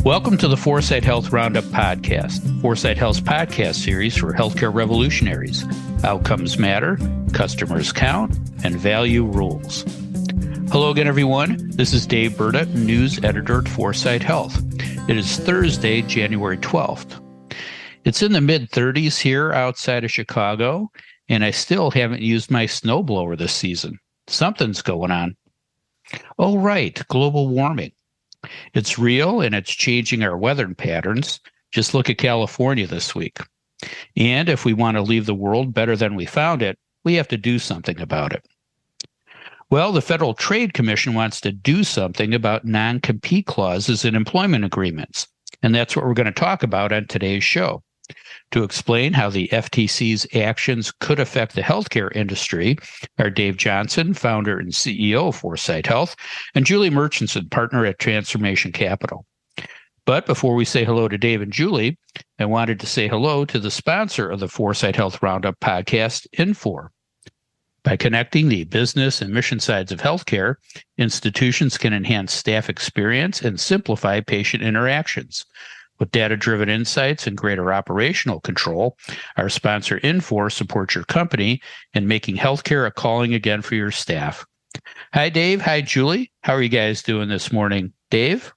Welcome to the 4sight Health Roundup podcast, 4sight Health's podcast series for healthcare revolutionaries. Outcomes matter, customers count, and value rules. Hello again, everyone. This is Dave Burdett, news editor at 4sight Health. It is Thursday, January 12th. It's in the mid-30s here outside of Chicago, and I still haven't used my snowblower this season. Something's going on. Oh, right, global warming. It's real, and it's changing our weather patterns. Just look at California this week. And if we want to leave the world better than we found it, we have to do something about it. Well, the Federal Trade Commission wants to do something about non-compete clauses in employment agreements. And that's what we're going to talk about on today's show. To explain how the FTC's actions could affect the healthcare industry are Dave Johnson, founder and CEO of 4sight Health, and Julie Murchison, partner at Transformation Capital. But before we say hello to Dave and Julie, I wanted to say hello to the sponsor of the 4sight Health Roundup podcast, Infor. By connecting the business and mission sides of healthcare, institutions can enhance staff experience and simplify patient interactions. With data-driven insights and greater operational control, our sponsor Infor supports your company in making healthcare a calling again for your staff. Hi, Dave. Hi, Julie. How are you guys doing this morning? Dave?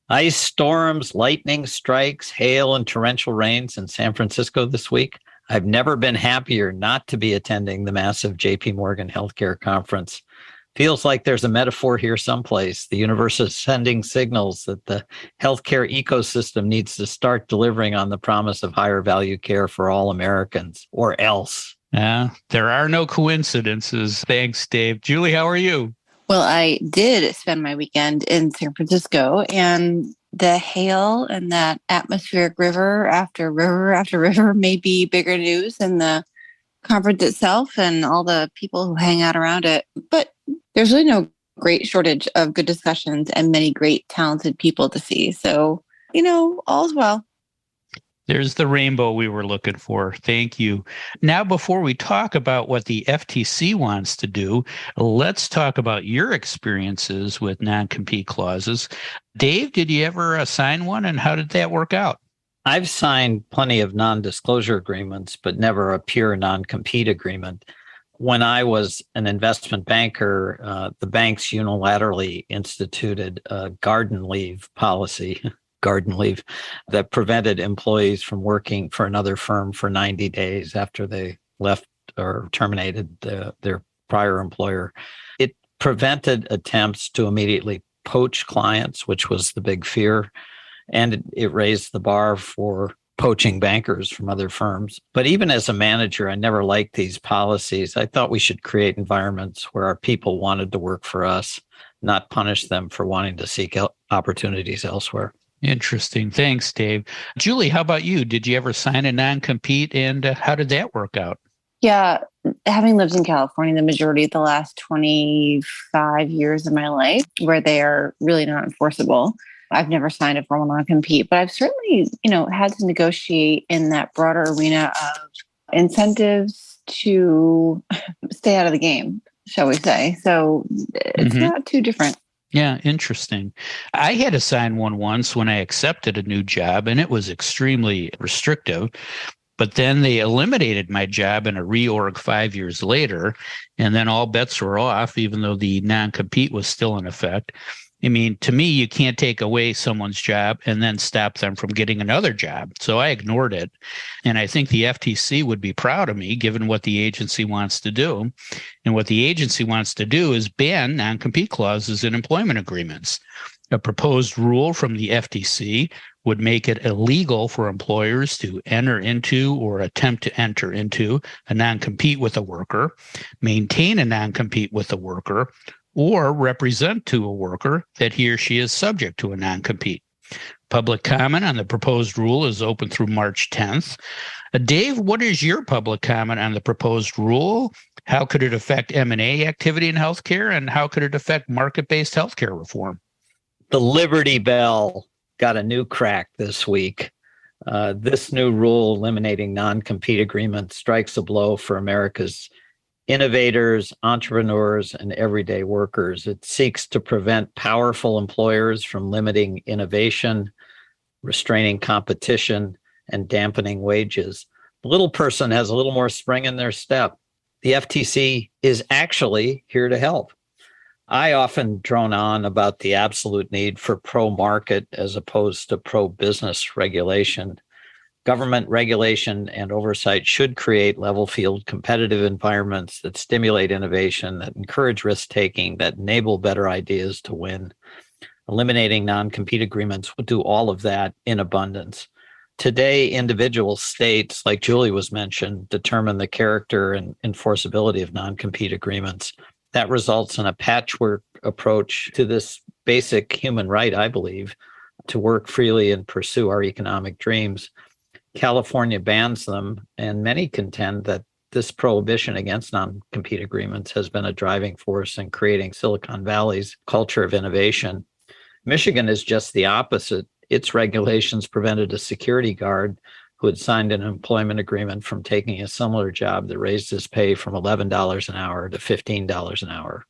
Ice storms, lightning strikes, hail, and torrential rains in San Francisco this week. I've never been happier not to be attending the massive JP Morgan Healthcare Conference. Feels like there's a metaphor here someplace. The universe is sending signals that the healthcare ecosystem needs to start delivering on the promise of higher value care for all Americans, or else. There are no coincidences. Thanks, Dave. Julie, how are you? Well, I did spend my weekend in San Francisco, and the hail and that atmospheric river after river after river may be bigger news than the conference itself and all the people who hang out around it. But there's really no great shortage of good discussions and many great talented people to see. So, all's well. There's the rainbow we were looking for. Thank you. Now, before we talk about what the FTC wants to do, let's talk about your experiences with non-compete clauses. Dave, did you ever sign one, and how did that work out? I've signed plenty of non-disclosure agreements, but never a pure non-compete agreement. When I was an investment banker, the banks unilaterally instituted a garden leave policy, that prevented employees from working for another firm for 90 days after they left or terminated their prior employer. It prevented attempts to immediately poach clients, which was the big fear. And it raised the bar for poaching bankers from other firms. But even as a manager, I never liked these policies. I thought we should create environments where our people wanted to work for us, not punish them for wanting to seek opportunities elsewhere. Interesting. Thanks, Dave. Julie, how about you? Did you ever sign a non-compete, and how did that work out? Yeah, having lived in California the majority of the last 25 years of my life, where they are really not enforceable, I've never signed a formal non-compete, but I've certainly, had to negotiate in that broader arena of incentives to stay out of the game, shall we say. So it's not too different. Yeah, interesting. I had to sign one once when I accepted a new job, and it was extremely restrictive. But then they eliminated my job in a reorg 5 years later, and then all bets were off, even though the non-compete was still in effect. I mean, to me, you can't take away someone's job and then stop them from getting another job. So I ignored it. And I think the FTC would be proud of me, given what the agency wants to do. And what the agency wants to do is ban non-compete clauses in employment agreements. A proposed rule from the FTC would make it illegal for employers to enter into or attempt to enter into a non-compete with a worker, maintain a non-compete with a worker, or represent to a worker that he or she is subject to a non-compete. Public comment on the proposed rule is open through March 10th. Dave, what is your public comment on the proposed rule? How could it affect M&A activity in healthcare, and how could it affect market-based healthcare reform? The Liberty Bell got a new crack this week. This new rule eliminating non-compete agreements strikes a blow for America's innovators, entrepreneurs, and everyday workers. It seeks to prevent powerful employers from limiting innovation, restraining competition, and dampening wages. The little person has a little more spring in their step. The FTC is actually here to help. I often drone on about the absolute need for pro-market as opposed to pro-business regulation. Government regulation and oversight should create level field competitive environments that stimulate innovation, that encourage risk-taking, that enable better ideas to win. Eliminating non-compete agreements would do all of that in abundance. Today, individual states, like Julie was mentioned, determine the character and enforceability of non-compete agreements. That results in a patchwork approach to this basic human right, I believe, to work freely and pursue our economic dreams. California bans them, and many contend that this prohibition against non-compete agreements has been a driving force in creating Silicon Valley's culture of innovation. Michigan is just the opposite. Its regulations prevented a security guard who had signed an employment agreement from taking a similar job that raised his pay from $11 an hour to $15 an hour.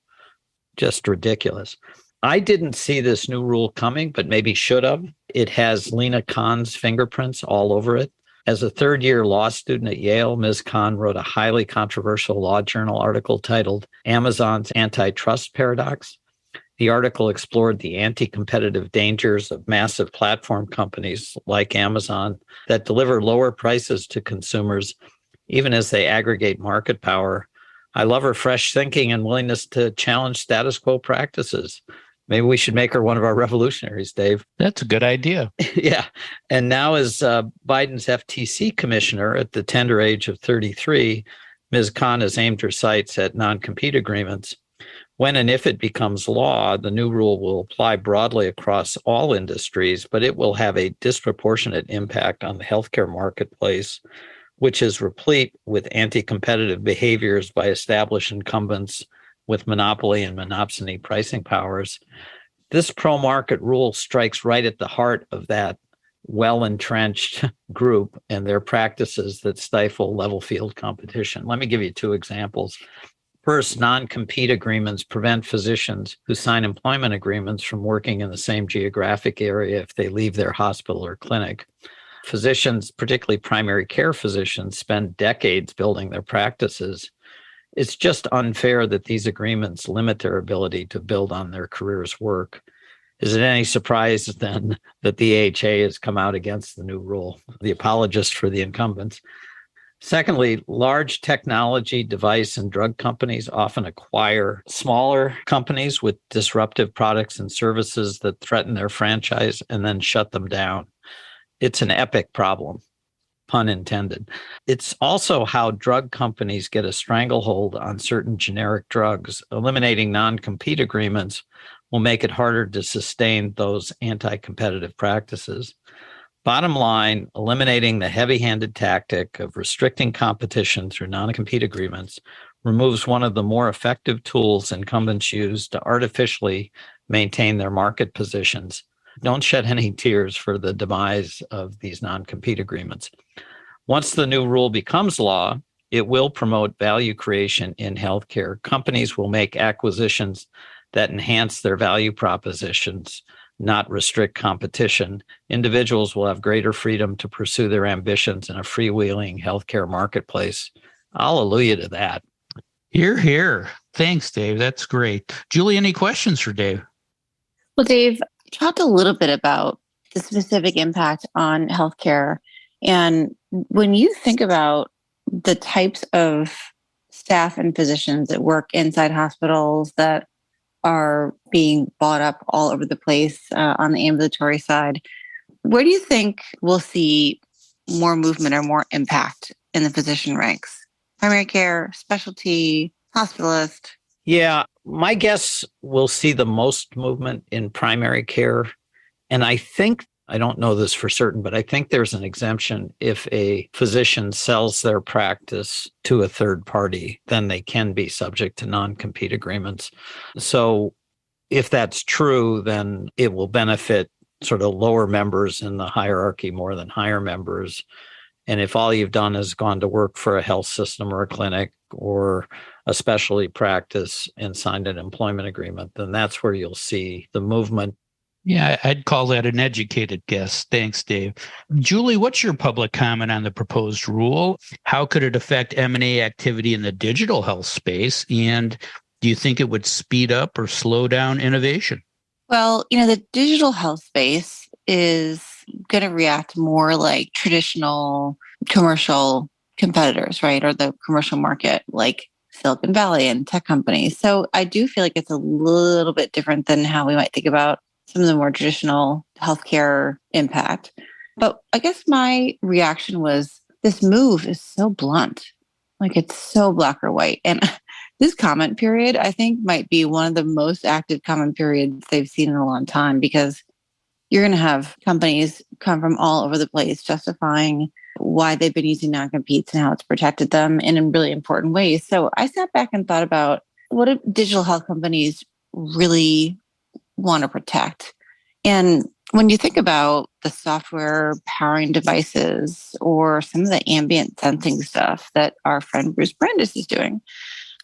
Just ridiculous. I didn't see this new rule coming, but maybe should have. It has Lena Khan's fingerprints all over it. As a third-year law student at Yale, Ms. Khan wrote a highly controversial law journal article titled Amazon's Antitrust Paradox. The article explored the anti-competitive dangers of massive platform companies like Amazon that deliver lower prices to consumers, even as they aggregate market power. I love her fresh thinking and willingness to challenge status quo practices. Maybe we should make her one of our revolutionaries, Dave. That's a good idea. Yeah. And now as Biden's FTC commissioner at the tender age of 33, Ms. Khan has aimed her sights at non-compete agreements. When and if it becomes law, the new rule will apply broadly across all industries, but it will have a disproportionate impact on the healthcare marketplace, which is replete with anti-competitive behaviors by established incumbents with monopoly and monopsony pricing powers. This pro-market rule strikes right at the heart of that well-entrenched group and their practices that stifle level field competition. Let me give you two examples. First, non-compete agreements prevent physicians who sign employment agreements from working in the same geographic area if they leave their hospital or clinic. Physicians, particularly primary care physicians, spend decades building their practices. It's just unfair that these agreements limit their ability to build on their career's work. Is it any surprise then that the AHA has come out against the new rule, the apologist for the incumbents? Secondly, large technology, device, and drug companies often acquire smaller companies with disruptive products and services that threaten their franchise and then shut them down. It's an epic problem, pun intended. It's also how drug companies get a stranglehold on certain generic drugs. Eliminating non-compete agreements will make it harder to sustain those anti-competitive practices. Bottom line, eliminating the heavy-handed tactic of restricting competition through non-compete agreements removes one of the more effective tools incumbents use to artificially maintain their market positions. Don't shed any tears for the demise of these non-compete agreements. Once the new rule becomes law, it will promote value creation in healthcare. Companies will make acquisitions that enhance their value propositions, not restrict competition. Individuals will have greater freedom to pursue their ambitions in a freewheeling healthcare marketplace. Hallelujah to that. Hear, hear. Thanks, Dave. That's great. Julie, any questions for Dave? Well, Dave, you talked a little bit about the specific impact on healthcare. And when you think about the types of staff and physicians that work inside hospitals that are being bought up all over the place on the ambulatory side, where do you think we'll see more movement or more impact in the physician ranks? Primary care, specialty, hospitalist? Yeah, my guess we'll see the most movement in primary care. And I don't know this for certain, but I think there's an exemption if a physician sells their practice to a third party, then they can be subject to non-compete agreements. So if that's true, then it will benefit sort of lower members in the hierarchy more than higher members. And if all you've done is gone to work for a health system or a clinic or a specialty practice and signed an employment agreement, then that's where you'll see the movement. Yeah, I'd call that an educated guess. Thanks, Dave. Julie, what's your public comment on the proposed rule? How could it affect M&A activity in the digital health space? And do you think it would speed up or slow down innovation? Well, the digital health space is going to react more like traditional commercial competitors, right? Or the commercial market, like Silicon Valley and tech companies. So I do feel like it's a little bit different than how we might think about some of the more traditional healthcare impact. But I guess my reaction was this move is so blunt. Like it's so black or white. And this comment period, I think, might be one of the most active comment periods they've seen in a long time because you're going to have companies come from all over the place justifying why they've been using non-competes and how it's protected them in really important ways. So I sat back and thought about what do digital health companies really want to protect? And when you think about the software powering devices or some of the ambient sensing stuff that our friend Bruce Brandis is doing,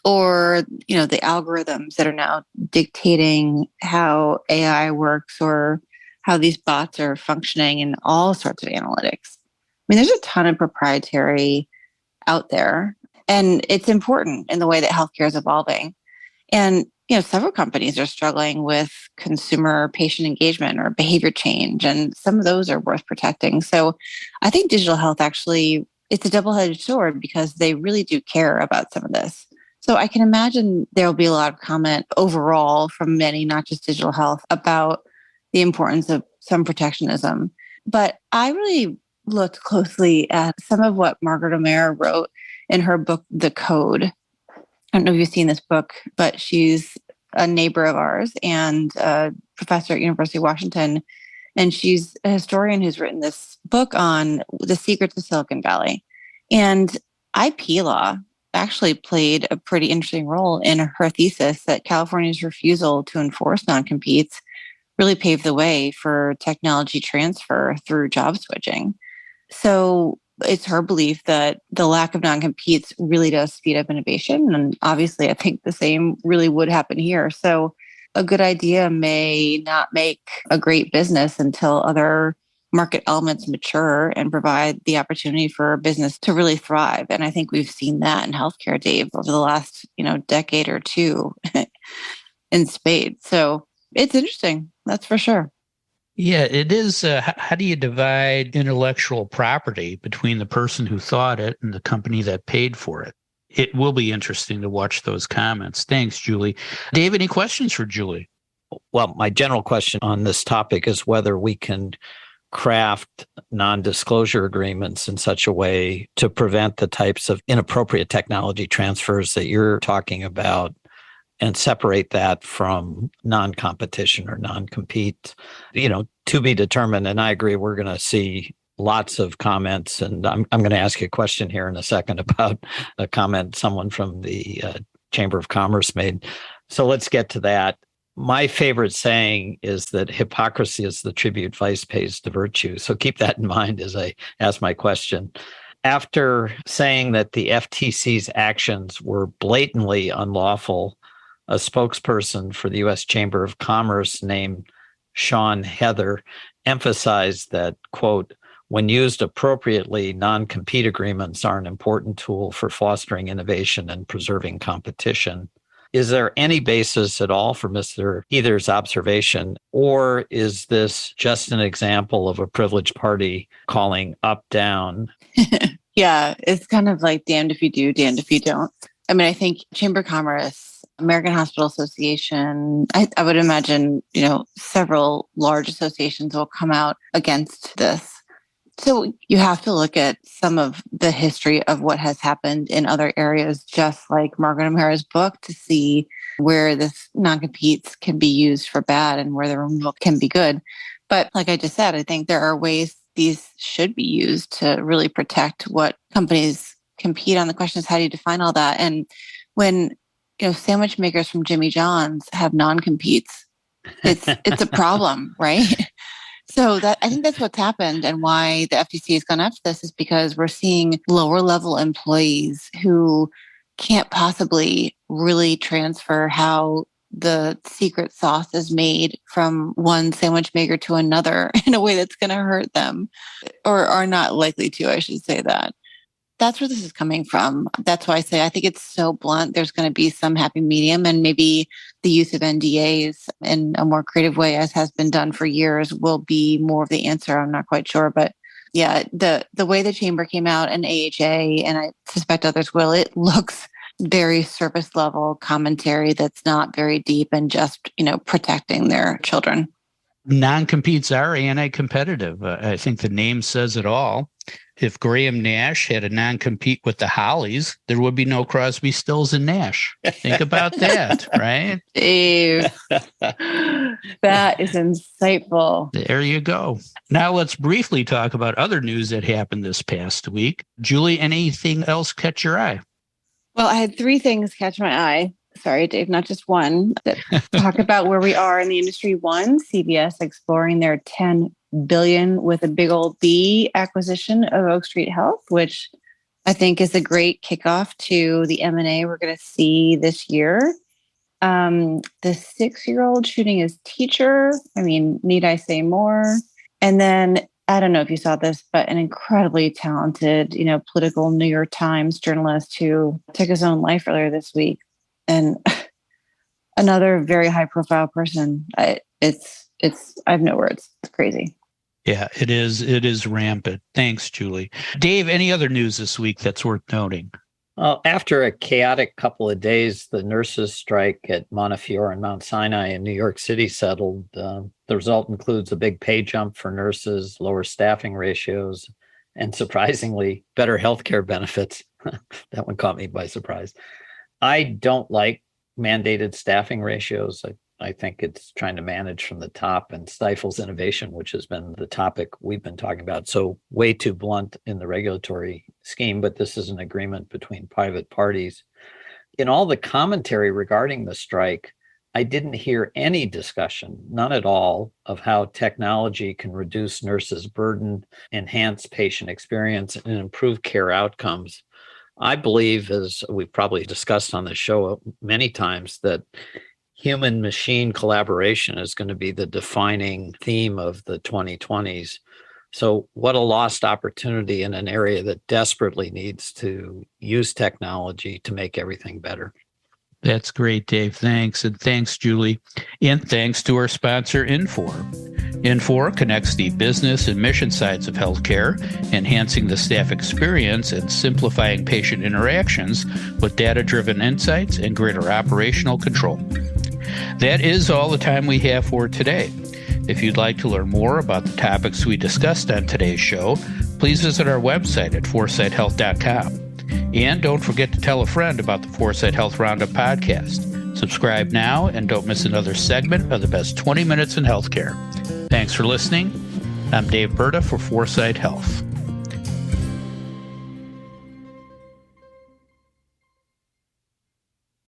or the algorithms that are now dictating how AI works or how these bots are functioning in all sorts of analytics. I mean, there's a ton of proprietary out there, and it's important in the way that healthcare is evolving. And several companies are struggling with consumer patient engagement or behavior change, and some of those are worth protecting. So I think digital health actually, it's a double-edged sword because they really do care about some of this. So I can imagine there'll be a lot of comment overall from many, not just digital health, about the importance of some protectionism. But I really looked closely at some of what Margaret O'Meara wrote in her book, The Code. I don't know if you've seen this book, but she's a neighbor of ours and a professor at University of Washington. And she's a historian who's written this book on the secrets of Silicon Valley. And IP law actually played a pretty interesting role in her thesis that California's refusal to enforce non-competes really paved the way for technology transfer through job switching. So it's her belief that the lack of non-competes really does speed up innovation. And obviously, I think the same really would happen here. So a good idea may not make a great business until other market elements mature and provide the opportunity for a business to really thrive. And I think we've seen that in healthcare, Dave, over the last, decade or two in spades. So it's interesting. That's for sure. Yeah, it is. How do you divide intellectual property between the person who thought it and the company that paid for it? It will be interesting to watch those comments. Thanks, Julie. Dave, any questions for Julie? Well, my general question on this topic is whether we can craft non-disclosure agreements in such a way to prevent the types of inappropriate technology transfers that you're talking about and separate that from non-competition or non-compete, to be determined. And I agree, we're going to see lots of comments. And I'm going to ask you a question here in a second about a comment someone from the Chamber of Commerce made. So let's get to that. My favorite saying is that hypocrisy is the tribute vice pays to virtue. So keep that in mind as I ask my question. After saying that the FTC's actions were blatantly unlawful, a spokesperson for the U.S. Chamber of Commerce named Sean Heather emphasized that, quote, when used appropriately, non-compete agreements are an important tool for fostering innovation and preserving competition. Is there any basis at all for Mr. Heather's observation, or is this just an example of a privileged party calling up, down? Yeah, it's kind of like damned if you do, damned if you don't. I mean, I think Chamber of Commerce, American Hospital Association, I would imagine, several large associations will come out against this. So you have to look at some of the history of what has happened in other areas, just like Margaret O'Meara's book, to see where this non-competes can be used for bad and where the removal can be good. But like I just said, I think there are ways these should be used to really protect what companies compete on. The question is, how do you define all that? And when sandwich makers from Jimmy John's have non-competes, it's a problem, right? So I think that's what's happened, and why the FTC has gone after this is because we're seeing lower level employees who can't possibly really transfer how the secret sauce is made from one sandwich maker to another in a way that's going to hurt them, or are not likely to, I should say that. That's where this is coming from. That's why I say I think it's so blunt. There's going to be some happy medium, and maybe the use of NDAs in a more creative way, as has been done for years, will be more of the answer. I'm not quite sure, but yeah, the way the chamber came out and AHA, and I suspect others will, it looks very surface level commentary that's not very deep and just, protecting their children. Non-competes are anti-competitive. I think the name says it all. If Graham Nash had a non-compete with the Hollies, there would be no Crosby, Stills, and Nash. Think about that, right? Dave, that is insightful. There you go. Now let's briefly talk about other news that happened this past week. Julie, anything else catch your eye? Well, I had 3 things catch my eye. Sorry, Dave, not just one. That talk about where we are in the industry. One, CVS exploring their $10 billion with a big old B acquisition of Oak Street Health, which I think is a great kickoff to the M&A we're going to see this year. The 6-year-old shooting his teacher. I mean, need I say more? And then I don't know if you saw this, but an incredibly talented, political New York Times journalist who took his own life earlier this week. And another very high profile person. I have no words. It's crazy. Yeah, it is. It is rampant. Thanks, Julie. Dave, any other news this week that's worth noting? Well, after a chaotic couple of days, the nurses' strike at Montefiore and Mount Sinai in New York City settled. The result includes a big pay jump for nurses, lower staffing ratios, and surprisingly, better healthcare benefits. That one caught me by surprise. I don't like mandated staffing ratios. I think it's trying to manage from the top and stifles innovation, which has been the topic we've been talking about. So way too blunt in the regulatory scheme, but this is an agreement between private parties. In all the commentary regarding the strike, I didn't hear any discussion, none at all, of how technology can reduce nurses' burden, enhance patient experience, and improve care outcomes. I believe, as we've probably discussed on the show many times, that human-machine collaboration is going to be the defining theme of the 2020s. So what a lost opportunity in an area that desperately needs to use technology to make everything better. That's great, Dave. Thanks. And thanks, Julie. And thanks to our sponsor, Infor. Infor connects the business and mission sides of healthcare, enhancing the staff experience and simplifying patient interactions with data-driven insights and greater operational control. That is all the time we have for today. If you'd like to learn more about the topics we discussed on today's show, please visit our website at 4sighthealth.com. And don't forget to tell a friend about the 4sight Health Roundup podcast. Subscribe now and don't miss another segment of the best 20 minutes in healthcare. Thanks for listening. I'm Dave Berta for 4sight Health.